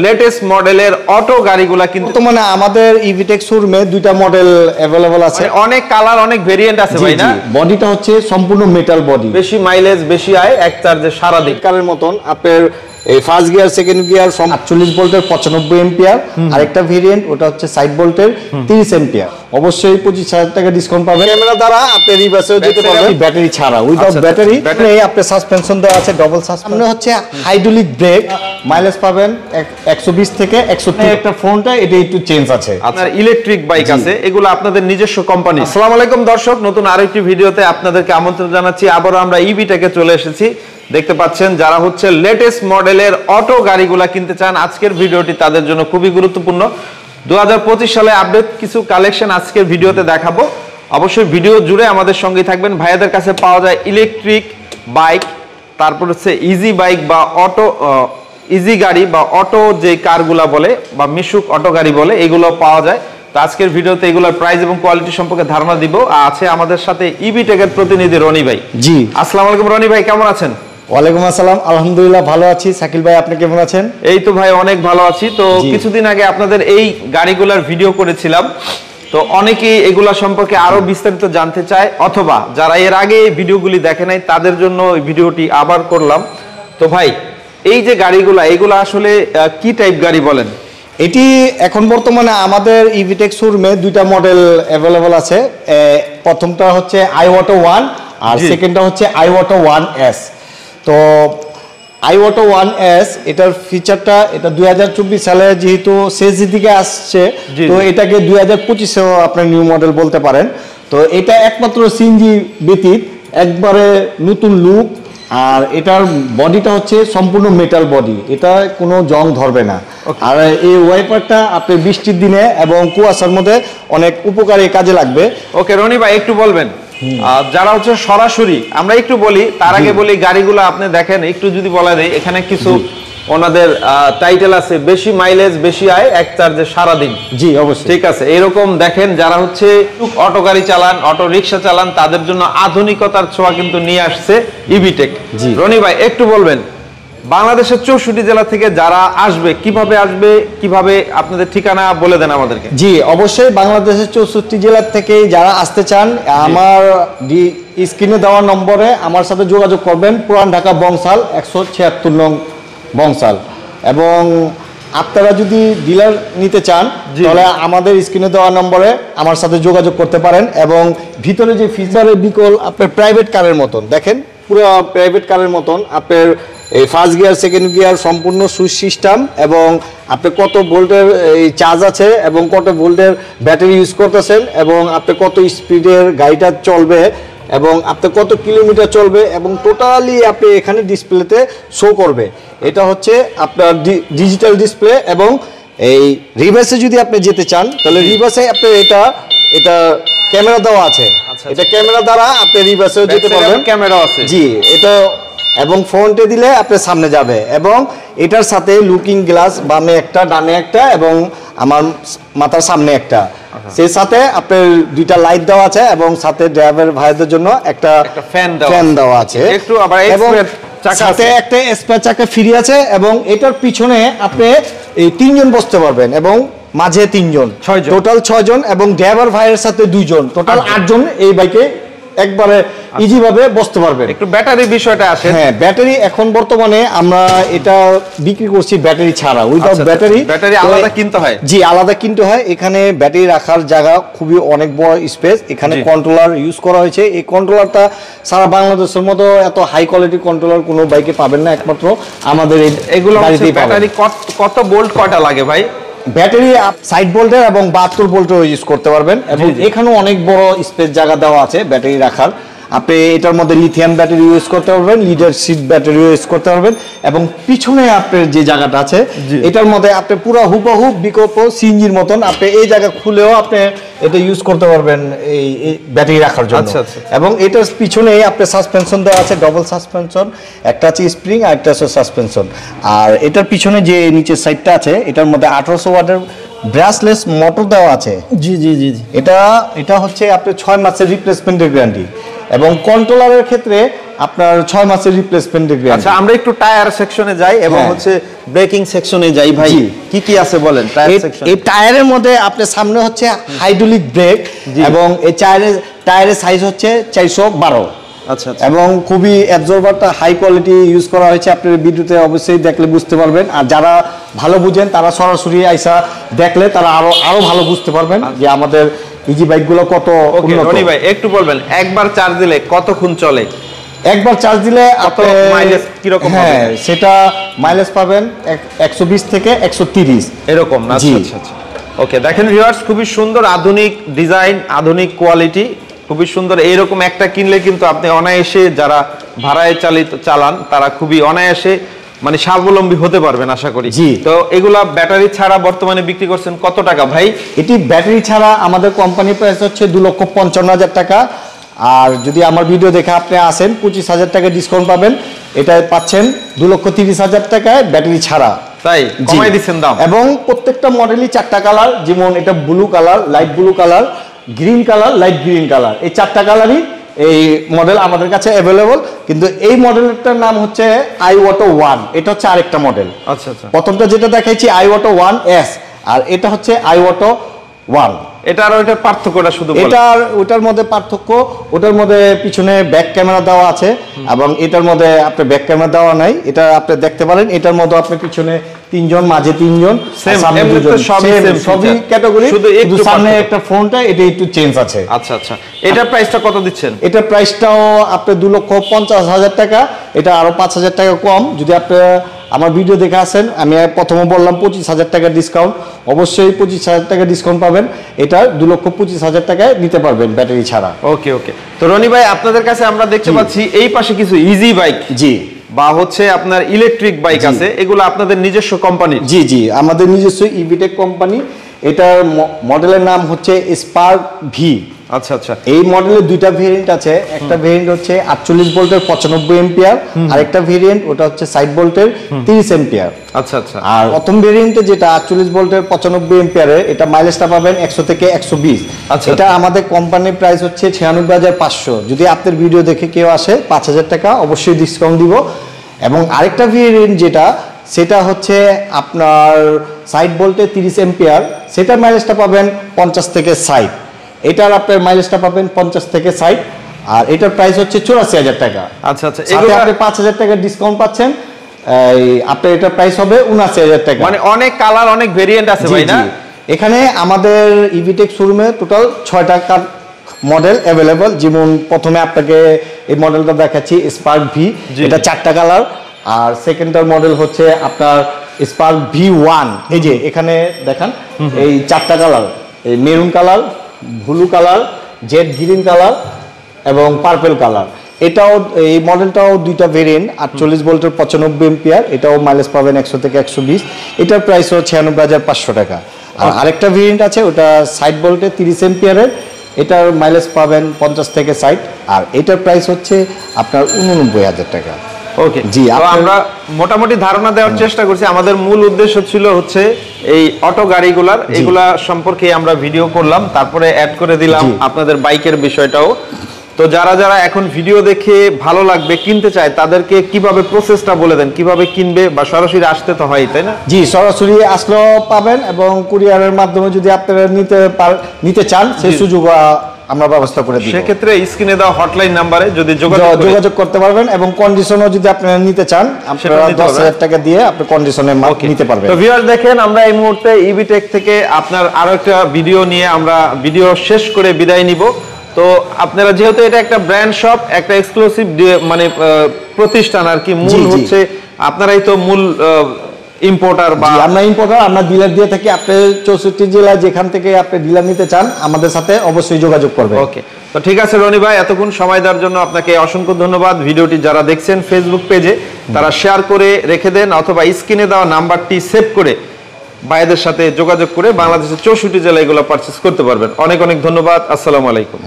Latest মডেলের auto গাড়িগুলা কিন্তু বর্তমানে আমাদের ইভিটেক শোরুমে দুইটা মডেল अवेलेबल আছে, অনেক কালার অনেক ভেরিয়েন্ট আছে ভাই না। বডিটা হচ্ছে সম্পূর্ণ মেটাল বডি, বেশি মাইলেজ বেশি আয়, এক চার্জে সারা দিন কারের মতন। আপনার এই ফার্স্ট গিয়ার সেকেন্ড গিয়ার 48 ভোল্টের 95 এম্পিয়ার, আরেকটা ভেরিয়েন্ট ওটা হচ্ছে 60 ভোল্টের 30 এম্পিয়ার। অবশ্যই 25,000 টাকা ডিসকাউন্ট পাবেন। ক্যামেরা দ্বারা আপনি রিভার্সেও যেতে পারবেন, ব্যাটারি ছাড়া, উইদাউট ব্যাটারি। এই আপনি সাসপেনশন দেওয়া আছে, ডাবল সাসপেনশন হচ্ছে হাইড্রোলিক ব্রেক, মাইলেজ পাবেন 120 থেকে 130। একটা ফোনটা এটা একটু চেঞ্জ আছে। আপনার ইলেকট্রিক বাইক আছে, এগুলো আপনাদের নিজস্ব কোম্পানি। আসসালামু আলাইকুম দর্শক, নতুন আরেকটি ভিডিওতে আপনাদেরকে আমন্ত্রণ জানাচ্ছি। আবারও আমরা ইভিটেকে চলে এসেছি। দেখতে পাচ্ছেন যারা হচ্ছে লেটেস্ট মডেলের অটো গাড়িগুলা কিনতে চান, আজকের ভিডিওটি তাদের জন্য খুবই গুরুত্বপূর্ণ। 2025 সালে আপডেট কিছু কালেকশন আজকের ভিডিওতে দেখাবো। অবশ্যই ভিডিও জুড়ে আমাদের সঙ্গেই থাকবেন। ভাইয়াদের কাছে পাওয়া যায় ইলেকট্রিক বাইক, তারপর হচ্ছে ইজি বাইক বা অটো ইজি গাড়ি বা অটো যে কারগুলা বলে বা মিশুক অটো গাড়ি বলে, এগুলো পাওয়া যায়। তো আজকের ভিডিওতে এগুলোর প্রাইস এবং কোয়ালিটি সম্পর্কে ধারণা দিব। আছে আমাদের সাথে ইভিটেকের প্রতিনিধি রনি ভাই। জি, আসসালামু আলাইকুম রনি ভাই, কেমন আছেন? ওয়ালাইকুম আসসালাম, আলহামদুলিল্লাহ ভালো আছি। শাকিল ভাই, আপনি কেমন আছেন? এই তো ভাই অনেক ভালো আছি। তো কিছুদিন আগে আপনাদের এই গাড়িগুলোর ভিডিও করেছিলাম, তো অনেকেই এগুলা সম্পর্কে আরো বিস্তারিত জানতে চায়, অথবা যারা এর আগে এই ভিডিওগুলি দেখে নাই তাদের জন্য এই ভিডিওটি আবার করলাম। তো ভাই এই যে গাড়িগুলা, এগুলা আসলে কি টাইপ গাড়ি বলেন? এটি এখন বর্তমানে আমাদের ইভিটেক শোরুমে দুইটা মডেল अवेलेबल আছে। প্রথমটা হচ্ছে iOTO 1 আর সেকেন্ডটা হচ্ছে iOTO 1S। তো iOTO 1S এটার ফিচারটা, এটা 2024 সালে যেহেতু শেষের দিকে আসছে, তো এটাকে 2025-এও আপনার নিউ মডেল বলতে পারেন। তো এটা একমাত্র সিএনজি ব্যতীত একবারে নতুন লুক, আর এটার বডিটা হচ্ছে সম্পূর্ণ মেটাল বডি, এটা কোনো জং ধরবে না। আর এই ওয়াইপারটা আপনি বৃষ্টির দিনে এবং কুয়াশার মধ্যে অনেক উপকারী কাজে লাগবে। ওকে রনি ভাই, একটু বলবেন যারা হচ্ছে সরাসরি, আমরা একটু বলি তার আগে বলি গাড়িগুলো আপনি দেখেন, একটু যদি বলা যায় এখানে কিছু ওনাদের টাইটেল আছে, বেশি মাইলেজ বেশি আয়, এক চার্জে সারা দিন। জি অবশ্যই, ঠিক আছে। এরকম দেখেন যারা হচ্ছে অটো গাড়ি চালান, অটো রিক্সা চালান, তাদের জন্য আধুনিকতার ছোঁয়া কিন্তু নিয়ে আসছে ইভিটেক। রনি ভাই একটু বলবেন বাংলাদেশের 64 জেলা থেকে যারা আসবে কিভাবে আপনাদের ঠিকানা বলে দেন আমাদেরকে। জি অবশ্যই, বাংলাদেশের 64 জেলা থেকে যারা আসতে চান আমার স্ক্রিনে দেওয়া নম্বরে আমার সাথে যোগাযোগ করবেন। পুরান ঢাকা বংশাল 176 নং বংশাল। এবং আপনারা যদি ডিলার নিতে চান তাহলে আমাদের স্ক্রিনে দেওয়া নম্বরে আমার সাথে যোগাযোগ করতে পারেন। এবং ভিতরে যে ফিচারের বিকল আপনার প্রাইভেট কারের মতন, দেখেন পুরো প্রাইভেট কারের মতন আপনার এই ফার্স্ট গিয়ার সেকেন্ড গিয়ার সম্পূর্ণ সুইচ সিস্টেম, এবং আপনি কত ভোল্টের এই চার্জ আছে এবং কত ভোল্টের ব্যাটারি ইউজ করতেছেন, এবং আপনি কত স্পিডের গাড়িটা চলবে এবং আপনি কত কিলোমিটার চলবে, এবং টোটালি আপনি এখানে ডিসপ্লেতে শো করবে। এটা হচ্ছে আপনার ডিজিটাল ডিসপ্লে। এবং এই রিভার্সে যদি আপনি যেতে চান তাহলে রিভার্সে আপনি এটা ক্যামেরা দেওয়া আছে, এটা ক্যামেরা দ্বারা আপনি রিভার্সেও যেতে পারবেন। ক্যামেরা আছে, জি এটা, এবং ফ্রন্টে দিলে আপনি সামনে যাবে। এবং এটার সাথে লুকিং গ্লাস বামে একটা ডানে একটা এবং আমার মাথার সামনে একটা, সেই সাথে আপনার দুইটা লাইট দেওয়া আছে, এবং সাথে ড্রাইভার ভাইদের জন্য একটা ফ্যান দেওয়া আছে, এবং সাথে একটা স্পেয়ার চাকা ফ্রি আছে। এবং এটার পিছনে আপনি এই 3 জন বসতে পারবেন, এবং মাঝে 3 জন, টোটাল 6 জন, এবং ড্রাইভার ভাইয়ের সাথে 2 জন, টোটাল 8 জন এই বাইকে একবারে ইজি ভাবে বসতে পারবেন। একটু ব্যাটারি বিষয়টা আসে। হ্যাঁ, ব্যাটারি এখন বর্তমানে আমরা এটা বিক্রি করছি ব্যাটারি ছাড়া, উইদাউট ব্যাটারি আলাদা কিনতে হয়। জি আলাদা কিনতে হয়। এখানে ব্যাটারি রাখার জায়গা খুবই অনেক বড় স্পেস, এখানে কন্ট্রোলার ইউজ করা হয়েছে। এই কন্ট্রোলারটা সারা বাংলাদেশের মতো এত হাই কোয়ালিটি কন্ট্রোলার কোনো বাইকে পাবেন না, একমাত্র আমাদের এগুলো ব্যাটারি কত ভোল্ট কয়টা লাগে ভাই? ব্যাটারি 60 ভোল্টের এবং 72 ভোল্টের ইউজ করতে পারবেন। এবং এখানেও অনেক বড় স্পেস জায়গা দেওয়া আছে ব্যাটারি রাখার। আপনি এটার মধ্যে লিথিয়াম ব্যাটারি ইউজ করতে পারবেন, লিডার সিট ব্যাটারি ইউজ করতে পারবেন। এবং পিছনে আপনার যে জায়গাটা আছে এটার মধ্যে আপনি পুরো হুবহু বিকল্প সিএনজির মতন আপনি এই জায়গা খুলেও আপনি এটা ইউজ করতে পারবেন এই ব্যাটারি রাখার জন্য। এবং এটার পিছনে আপনি সাসপেনশন দেওয়া আছে, ডাবল সাসপেনশন, একটা আছে স্প্রিং আর একটা আছে সাসপেনশন। আর এটার পিছনে যে নিচের সাইডটা আছে এটার মধ্যে 1800 ওয়াটের ব্রাশলেস মোটর দেওয়া আছে। জি জি জি, এটা হচ্ছে আপনার 6 মাসের রিপ্লেসমেন্টের গ্যারান্টি। এবং কন্ট্রোলারের ক্ষেত্রে আপনার 6 মাসের রিপ্লেসমেন্ট গ্যারান্টি। আচ্ছা, আমরা একটু টায়ার সেকশনে যাই এবং হচ্ছে ব্রেকিং সেকশনে যাই ভাই, কি কি আছে বলেন টায়ার সেকশন। এই টায়ারের মধ্যে আপনার সামনে হচ্ছে হাইড্রোলিক ব্রেক এবং এই টায়ারের সাইজ হচ্ছে 412। আচ্ছা, এবং খুবই অ্যাবজর্বারটা হাই কোয়ালিটি ইউজ করা হয়েছে। আপনার ভিডিওতে অবশ্যই দেখলে বুঝতে পারবেন, আর যারা ভালো বুঝেন তারা সরাসরি আইসা দেখলে তারা আরো ভালো বুঝতে পারবেন যে আমাদের ইজি বাইকগুলো কত উন্নত। রনি ভাই একটু বলবেন, একবার চার্জ দিলে কতক্ষণ চলে? একবার চার্জ দিলে কত মাইলেজ কি রকম হবে? হ্যাঁ, সেটা মাইলেজ পাবেন 120 থেকে 130 এরকম না? আচ্ছা আচ্ছা, ওকে। দেখেন ভিউয়ার্স, খুবই সুন্দর আধুনিক ডিজাইন, আধুনিক কোয়ালিটি, খুবই সুন্দর। এইরকম একটা কিনলে কিন্তু আপনি অনায়াসে, যারা ভাড়ায় চালান তারা খুবই অনায়াসে মানে স্বাবলম্বী হতে পারবেন আশা করি। জি। তো এগুলা ব্যাটারি ছাড়া বর্তমানে বিক্রি করছেন কত টাকা ভাই? এটি ব্যাটারি ছাড়া আমাদের কোম্পানি প্রাইস হচ্ছে 2,55,000 টাকা। আর যদি আমার ভিডিও দেখে আপনি আসেন 25,000 টাকা ডিসকাউন্ট পাবেন। এটা পাচ্ছেন 2,30,000 টাকায় ব্যাটারি ছাড়া। তাই কমাই দিচ্ছেন দাম? এবং প্রত্যেকটা মডেলই 4টা কালার, যেমন এটা blue colour, light blue colour, green colour, light green colour, এই 4টা কালারই এই মডেল আমাদের কাছে অ্যাভেলেবল। কিন্তু এই মডেলটার নাম হচ্ছে iOTO 1, এটা হচ্ছে আরেকটা মডেল। আচ্ছা আচ্ছা, প্রথমটা যেটা দেখাইছি iOTO 1S, আর এটা হচ্ছে iOTO 1। এটা আর ওইটার পার্থক্যটা শুধু বলেন। এটা আর ওটার মধ্যে পার্থক্য, ওটার মধ্যে পিছনে ব্যাক ক্যামেরা দেওয়া আছে এবং এটার মধ্যে আপনার ব্যাক ক্যামেরা দেওয়া নাই। এটা আপনি দেখতে পারেন, এটার মধ্যে আপনার পিছনে 3 জন, মাঝে 3 জন, সামনে 2 জন, সবই ক্যাটাগরি, শুধু সামনে একটা ফ্রন্টটা এটা একটু চেঞ্জ আছে। আচ্ছা আচ্ছা, এটার প্রাইসটা কত দিচ্ছেন? এটা প্রাইসটাও আপনি 2,50,000 টাকা, এটা আরো 5,000 টাকা কম। যদি আপনি আমার ভিডিও দেখে আসেন, আমি প্রথমে বললাম 25,000 টাকা ডিসকাউন্ট, অবশ্যই 25,000 টাকা ডিসকাউন্ট পাবেন। এটা 2,25,000 টাকায় নিতে পারবেন ব্যাটারি ছাড়া। ওকে ওকে। তো রনি ভাই, আপনাদের কাছে আমরা দেখতে পাচ্ছি এই পাশে কিছু ইজি বাইক, জি, বা হচ্ছে আপনার ইলেকট্রিক বাইক আছে, এগুলো আপনাদের নিজস্ব কোম্পানি? জি জি, আমাদের নিজস্ব ইভিটেক কোম্পানি। এটার মডেলের নাম হচ্ছে স্পার্ক ভি। আচ্ছা আচ্ছা, এই মডেলের 2টা ভেরিয়েন্ট আছে। একটা ভেরিয়েন্ট হচ্ছে 48 ভোল্টের 95 এম্পিয়ার, আর একটা ভেরিয়েন্ট ওটা হচ্ছে 60 ভোল্টের 30 এম্পিয়ার। আচ্ছা আচ্ছা। আর প্রথম ভেরিয়েন্টে যেটা 48 ভোল্টের 95 এম্পিয়ারের, এটা মাইলেজটা পাবেন 100 থেকে 120। আচ্ছা, এটা আমাদের কোম্পানির প্রাইস হচ্ছে 96,500। যদি আপনার ভিডিও দেখে কেউ আসে 5,000 টাকা অবশ্যই ডিসকাউন্ট দিব। এবং আরেকটা ভেরিয়েন্ট যেটা, সেটা হচ্ছে আপনার 60 ভোল্টের 30 এম্পিয়ার, সেটা মাইলেজটা পাবেন 50 থেকে 60। এটার আপনার মাইলেজটা পাবেন 50 থেকে 60, আর এটার প্রাইস হচ্ছে 84,000 টাকা। আচ্ছা আচ্ছা, এগুলো আপনি 5,000 টাকা ডিসকাউন্ট পাচ্ছেন। আপনার এটার প্রাইস হবে 79,000 টাকা। মানে অনেক কালার, অনেক ভেরিয়েন্ট আছে ভাই না? এখানে আমাদের ইভিটেক শোরুমে টোটাল 6টা মডেল অ্যাভেলেবল। যেমন প্রথমে আপনাকে এই মডেলটা দেখাচ্ছি, স্পার্ক ভি, এটা 4টা কালার। আর সেকেন্ডটার মডেল হচ্ছে আপনার স্পার্ক V1, এই যে এখানে দেখান, এই 4টা কালার, এই maroon colour, blue colour, Z green colour এবং পার্পল কালার। এটাও, এই মডেলটাও 2টা ভেরিয়েন্ট, 48 ভোল্টের 95 এম্পিয়ার, এটাও মাইলেজ পাবেন 100 থেকে 120। এটার প্রাইস হচ্ছে 96,500 টাকা। আর আরেকটা ভেরিয়েন্ট আছে, ওটা 60 ভোল্টের 30 এম্পিয়ারের, এটার মাইলেজ পাবেন 50 থেকে 60, আর এটার প্রাইস হচ্ছে আপনার 89,000 টাকা। ওকে জি, আমরা মোটামুটি ধারণা দেওয়ার চেষ্টা করছি। আমাদের মূল উদ্দেশ্য ছিল হচ্ছে এই অটো গাড়িগুলার, এগুলা সম্পর্কে আমরা ভিডিও করলাম, তারপরে অ্যাড করে দিলাম আপনাদের বাইকের বিষয়টাও। তো যারা যারা এখন ভিডিও দেখে ভালো লাগবে, কিনতে চায়, তাদেরকে কিভাবে প্রসেসটা বলে দেন, কিভাবে কিনবে, বা সরাসরি আসতে তো হয়, তাই না? জি, সরাসরি আসলেও পাবেন, এবং কুরিয়ারের মাধ্যমে যদি আপনারা নিতে চান সেই সুযোগ আমরা ব্যবস্থা করে দিই। সেক্ষেত্রে স্ক্রিনে দেওয়া হটলাইন নাম্বারে যদি যোগাযোগ করতে পারবেন, এবং কন্ডিশনও যদি আপনারা নিতে চান, আপনারা 10,000 টাকা দিয়ে আপনি কন্ডিশনে নিতে পারবেন। তো ভিউয়ার্স দেখেন, আমরা এই মুহূর্তে ইভিটেক থেকে আপনার আরো একটা ভিডিও নিয়ে আমরা ভিডিও শেষ করে বিদায় নিব। তো আপনারা যেহেতু এটা একটা ব্র্যান্ড শপ, একটা এক্সক্লুসিভ মানে প্রতিষ্ঠান আর কি, মূল হচ্ছে আপনারাই তো মূল ইম্পোর্টার, বা আমরা ইম্পোর্টার, আমরা ডিলার দিয়ে থাকি। আপনি 64 জেলায় যেখান থেকে আপনি ডিলার নিতে চান, আমাদের সাথে অবশ্যই যোগাযোগ করবেন। ওকে, তো ঠিক আছে রনি ভাই, এতক্ষণ সময় দেওয়ার জন্য আপনাকে অসংখ্য ধন্যবাদ। ভিডিওটি যারা দেখছেন ফেসবুক পেজে, তারা শেয়ার করে রেখে দেন, অথবা স্ক্রিনে দেওয়া নাম্বারটি সেভ করে ভাইদের সাথে যোগাযোগ করে বাংলাদেশের 64 জেলায় এগুলো পারচেজ করতে পারবেন। অনেক অনেক ধন্যবাদ। আসসালামু আলাইকুম।